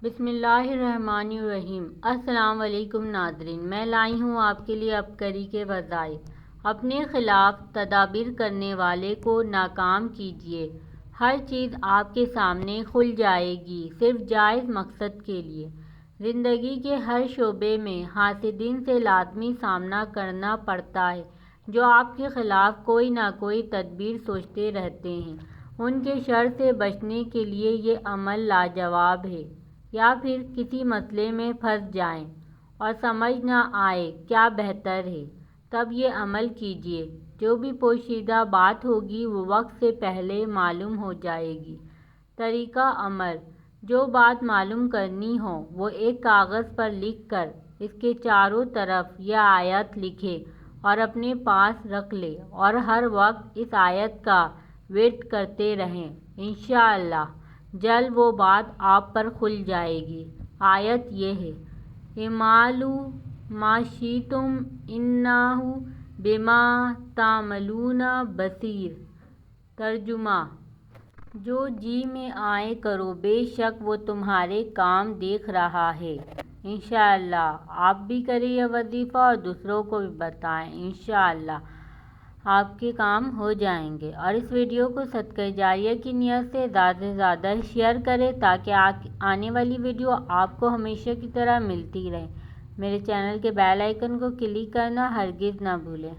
بسم اللہ الرحمن الرحیم۔ السلام علیکم ناظرین، میں لائی ہوں آپ کے لیے عبقری کے وظائف۔ اپنے خلاف تدابیر کرنے والے کو ناکام کیجیے، ہر چیز آپ کے سامنے کھل جائے گی، صرف جائز مقصد کے لیے۔ زندگی کے ہر شعبے میں حاسدین سے لازمی سامنا کرنا پڑتا ہے، جو آپ کے خلاف کوئی نہ کوئی تدبیر سوچتے رہتے ہیں۔ ان کے شر سے بچنے کے لیے یہ عمل لاجواب ہے۔ یا پھر کسی مسئلے میں پھنس جائیں اور سمجھ نہ آئے کیا بہتر ہے، تب یہ عمل کیجیے۔ جو بھی پوشیدہ بات ہوگی وہ وقت سے پہلے معلوم ہو جائے گی۔ طریقہ عمل: جو بات معلوم کرنی ہو وہ ایک کاغذ پر لکھ کر اس کے چاروں طرف یہ آیت لکھے اور اپنے پاس رکھ لے، اور ہر وقت اس آیت کا ورد کرتے رہیں۔ انشاءاللہ جلد وہ بات آپ پر کھل جائے گی۔ آیت یہ ہے: اعملوا ما شئتم انہ بما تعملون بصیر۔ ترجمہ: جو جی میں آئے کرو، بے شک وہ تمہارے کام دیکھ رہا ہے۔ انشاءاللہ آپ بھی کریں یہ وظیفہ اور دوسروں کو بھی بتائیں، انشاءاللہ آپ کے کام ہو جائیں گے۔ اور اس ویڈیو کو صدقہ جاریہ کی نیت سے زیادہ سے زیادہ شیئر کریں تاکہ آنے والی ویڈیو آپ کو ہمیشہ کی طرح ملتی رہے۔ میرے چینل کے بیل آئیکن کو کلک کرنا ہرگز نہ بھولیں۔